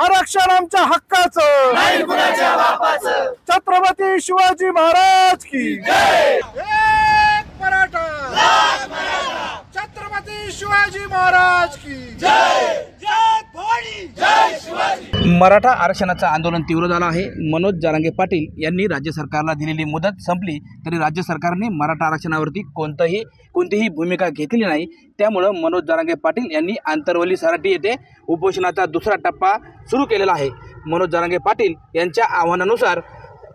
आरक्षण आमच्या हक्काचं, नाही कुणाच्या बापाचं. छत्रपती शिवाजी महाराज की जय. एक मराठा, लाख मराठा. छत्रपती शिवाजी महाराज की जय. जय भवानी. जय शिवाजी. मराठा आरक्षणाचं आंदोलन तीव्र झालं आहे. मनोज जरांगे पाटील यांनी राज्य सरकारला दिलेली मुदत संपली तरी राज्य सरकारने मराठा आरक्षणावरती कोणतीही भूमिका घेतली नाही. त्यामुळं मनोज जरांगे पाटील यांनी आंतरवली सराटी येथे उपोषणाचा दुसरा टप्पा सुरू केलेला आहे. मनोज जरांगे पाटील यांच्या आव्हानानुसार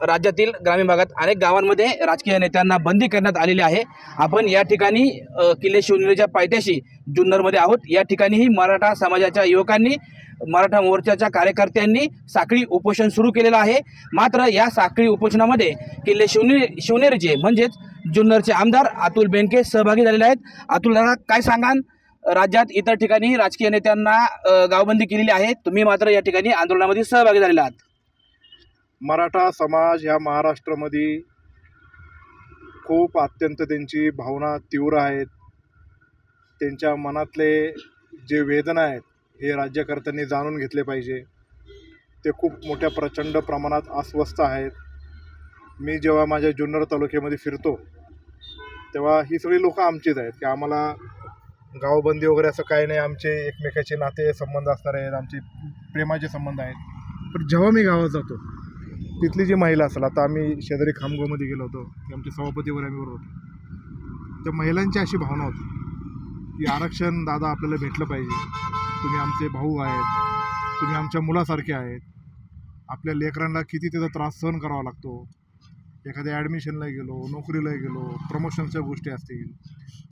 राज्यातील ग्रामीण भागात अनेक गावांमध्ये राजकीय नेत्यांना बंदी करण्यात आलेली आहे. आपण या ठिकाणी किल्ले शिवनेरीच्या पायथ्याशी जुन्नरमध्ये आहोत. या ठिकाणीही मराठा समाजाच्या युवकांनी, मराठा मोर्चाच्या कार्यकर्त्यांनी साखळी उपोषण सुरू केलेलं आहे. मात्र या साखळी उपोषणामध्ये किल्ले शिवनेरीचे म्हणजेच जुन्नरचे आमदार अतुल बेनके सहभागी झालेले आहेत. अतुल दादा, काय सांगाल? राज्यात इतर ठिकाणी राजकीय नेत्यांना गावबंदी केलेली आहे, तुम्ही मात्र या ठिकाणी आंदोलनामध्ये सहभागी झालेला आहात. मराठा समाज ह्या महाराष्ट्रामध्ये खूप अत्यंत त्यांची भावना तीव्र आहेत. त्यांच्या मनातले जे वेदना आहेत हे राज्यकर्त्यांनी जाणून घेतले पाहिजे. ते खूप मोठ्या प्रचंड प्रमाणात अस्वस्थ आहेत. मी जेव्हा माझ्या जुन्नर तालुक्यामध्ये फिरतो तेव्हा ही सगळी लोकं आमचीच आहेत की आम्हाला गावबंदी वगैरे असं काही नाही. आमचे एकमेकाचे नाते संबंध असणार आहेत, आमचे प्रेमाचे संबंध आहेत. पण जेव्हा मी गावात जातो तिथली जी महिला असेल, आता आम्ही शेजारी खामगावमध्ये गेलो होतो, आमचे सभापती वगैरे आम्ही बरोबर होतो, त्या महिलांची अशी भावना होती की आरक्षण दादा आपल्याला भेटलं पाहिजे. तुम्ही आमचे भाऊ आहेत, तुम्ही आमच्या मुलासारखे आहेत. आपल्या लेकरांना किती त्याचा त्रास सहन करावा लागतो. एखाद्या ॲडमिशनला गेलो, नोकरीला गेलो, प्रमोशनच्या गोष्टी असतील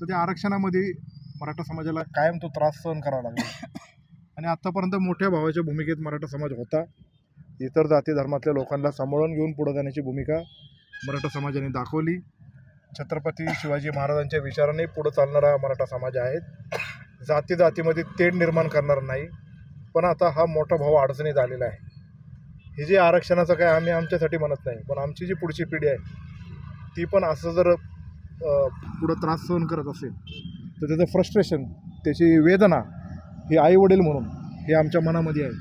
तर त्या आरक्षणामध्ये मराठा समाजाला कायम तो त्रास सहन करावा लागला. आणि आत्तापर्यंत मोठ्या भावाच्या भूमिकेत मराठा समाज होता. इतर जाती धर्मातल्या लोकांना सांभाळून घेऊन पुढे जाण्याची भूमिका मराठा समाजाने दाखवली. छत्रपती शिवाजी महाराजांच्या विचाराने पुढे चालणारा मराठा समाज आहे. जातीमध्ये तेढ निर्माण करणार नाही. पण आता हा मोठा भाव अडचणीत आलेला आहे. हे जे आरक्षणाचं काय आम्ही आमच्यासाठी म्हणत नाही, पण आमची जी पुढची पिढी आहे ती पण असं जर पुढं त्रास सहन करत असेल तर त्याचं फ्रस्ट्रेशन, त्याची वेदना ही आईवडील म्हणून हे आमच्या मनामध्ये आहे.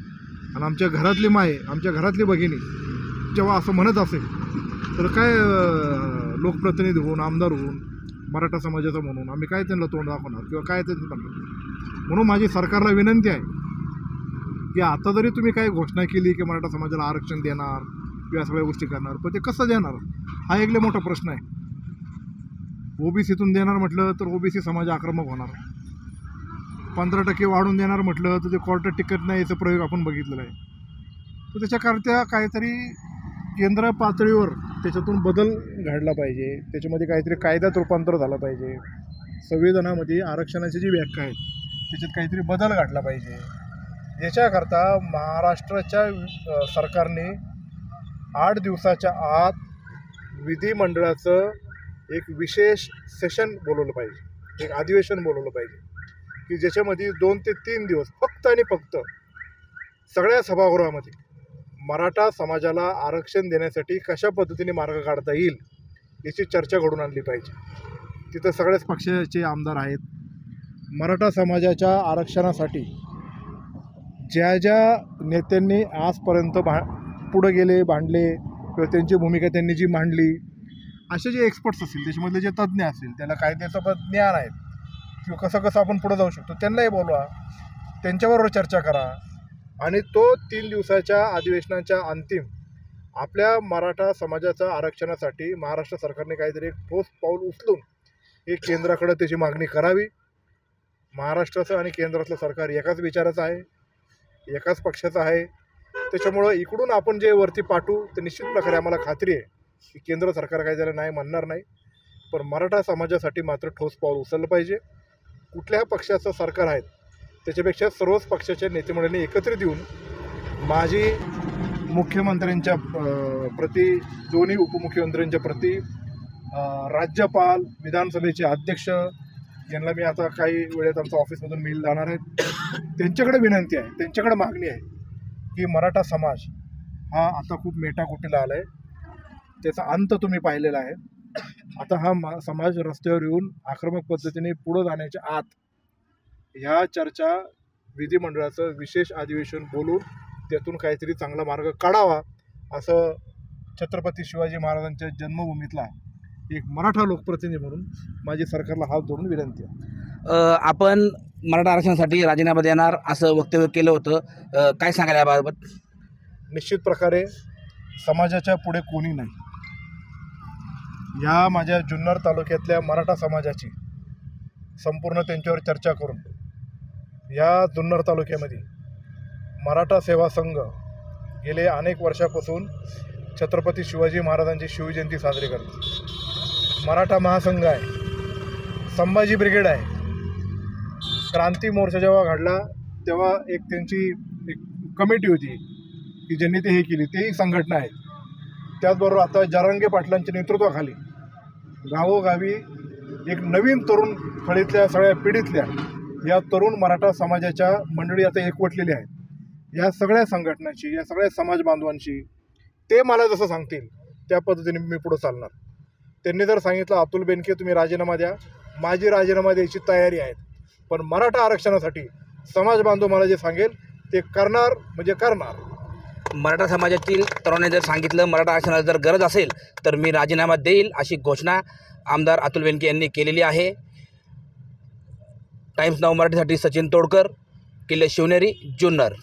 आणि आमच्या घरातली माय, आमच्या घरातली भगिनी जेव्हा असं म्हणत असेल तर काय लोकप्रतिनिधी होऊन, आमदार होऊन, मराठा समाजाचं म्हणून आम्ही काय त्यांना तोंड दाखवणार किंवा काय त्यांचं करणार. म्हणून माझी सरकारला विनंती आहे की आता जरी तुम्ही काही घोषणा केली की मराठा समाजाला आरक्षण देणार किंवा सगळ्या गोष्टी करणार, पण ते कसं देणार हा एक लय मोठा प्रश्न आहे. ओबीसीतून देणार म्हटलं तर ओबीसी समाज आक्रमक होणार. 15% वाढून देणार म्हटलं तर ते क्वार्टर तिकीट नाही याचा प्रयोग आपण बघितलेला आहे. तर त्याच्याकरता काहीतरी केंद्र पातळीवर त्याच्यातून बदल घडला पाहिजे. त्याच्यामध्ये काहीतरी कायद्यात रूपांतर झालं पाहिजे. संविधानामध्ये आरक्षणाची जी व्याख्या आहे त्याच्यात काहीतरी बदल घडला पाहिजे. याच्याकरता महाराष्ट्राच्या सरकारने 8 दिवसाच्या आत विधिमंडळाचं एक विशेष सेशन बोलवलं पाहिजे, एक अधिवेशन बोलवलं पाहिजे की ज्याच्यामध्ये 2 ते 3 दिवस फक्त आणि फक्त सगळ्या सभागृहामध्ये मराठा समाजाला आरक्षण देण्यासाठी कशा पद्धतीने मार्ग काढता येईल याची चर्चा घडून आणली पाहिजे. तिथं सगळ्याच पक्षाचे आमदार आहेत. मराठा समाजाच्या आरक्षणासाठी ज्या ज्या नेत्यांनी आजपर्यंत पुढं गेले, भांडले किंवा त्यांची भूमिका त्यांनी जी मांडली, असे जे एक्सपर्ट्स असतील, त्याच्यामधले जे तज्ज्ञ असतील, त्याला कायद्याचं पण ज्ञान आहेत किंवा कसं आपण पुढं जाऊ शकतो, त्यांनाही बोलवा, त्यांच्याबरोबर चर्चा करा. आणि तो 3 दिवसाच्या अधिवेशनाच्या अंतिम आपल्या मराठा समाजाच्या आरक्षणासाठी महाराष्ट्र सरकारने काहीतरी एक ठोस पाऊल उचलून एक केंद्राकडे त्याची मागणी करावी. महाराष्ट्राचं आणि केंद्रातलं सरकार एकाच विचाराचं आहे, एकाच पक्षाचं आहे. त्याच्यामुळं इकडून आपण जे वरती पाठवू ते निश्चित प्रकारे आम्हाला खात्री आहे की केंद्र सरकार काही त्याला नाही म्हणणार नाही. पण मराठा समाजासाठी मात्र ठोस पाऊल उचललं पाहिजे. कुठल्याही पक्षाचं सरकार आहे त्याच्यापेक्षा सर्वच पक्षाच्या नेतेमंडळींनी एकत्रित येऊन माजी मुख्यमंत्र्यांच्या प्रति, दोन्ही उपमुख्यमंत्र्यांच्या प्रति, राज्यपाल, विधानसभेचे अध्यक्ष यांना मी आता काही वेळेत आमच्या ऑफिसमधून मेल जाणार आहेत, त्यांच्याकडे विनंती आहे, त्यांच्याकडे मागणी आहे की मराठा समाज हा आता खूप मेटाकुटीला आला आहे. त्याचा अंत तुम्ही पाहिलेला आहे. आता हा समाज रस्त्यावर येऊन आक्रमक पद्धतीने पुढे जाण्याच्या आत ह्या चर्चा विधिमंडळाचं विशेष अधिवेशन बोलून त्यातून काहीतरी चांगला मार्ग काढावा, असं छत्रपती शिवाजी महाराजांच्या जन्मभूमीतला एक मराठा लोकप्रतिनिधी म्हणून माझी सरकारला हात जोडून विनंती आहे. आपण मराठा आरक्षणासाठी राजीनामा देणार असं वक्तव्य केलं होतं, काय सांगाल याबाबत? निश्चित प्रकारे समाजाच्या पुढे कोणी नाही. ह्या माझ्या जुन्नर तालुक्यातल्या मराठा समाजाची संपूर्ण त्यांच्यावर चर्चा करून या जुन्नर तालुक्यामध्ये मराठा सेवा संघ गेले अनेक वर्षापासून छत्रपती शिवाजी महाराजांची शिवजयंती साजरी करतो. मराठा महासंघ आहे, संभाजी ब्रिगेड आहे. क्रांती मोर्चा जेव्हा घडला तेव्हा एक त्यांची एक कमिटी होती की ज्यांनी ते हे केली, तेही संघटना आहेत. त्याचबरोबर आता जरांगे पाटलांच्या नेतृत्वाखाली गावोगावी एक नवीन तरुण फळीतल्या सगळ्या पिढीतल्या या तरुण मराठा समाजाच्या मंडळी आता एकवटलेल्या आहेत. या सगळ्या संघटनांची, या सगळ्या समाज बांधवांशी ते मला जसं सांगतील त्या पद्धतीने मी पुढं चालणार. त्यांनी जर सांगितलं अतुल बेनके तुम्ही राजीनामा द्या, माझी राजीनामा द्यायची तयारी आहे, पण मराठा आरक्षणासाठी समाज बांधव मला जे सांगेल ते करणार म्हणजे करणार. मराठा समाजातील तरुणांनी जर सांगितलं मराठा आरक्षणाला जर गरज असेल तर मी राजीनामा देईल, अशी घोषणा आमदार अतुल बेनके यांनी केलेली आहे. टाइम्स नाऊ मराठीसाठी सचिन तोडकर, किल्ले शिवनेरी, जुन्नर.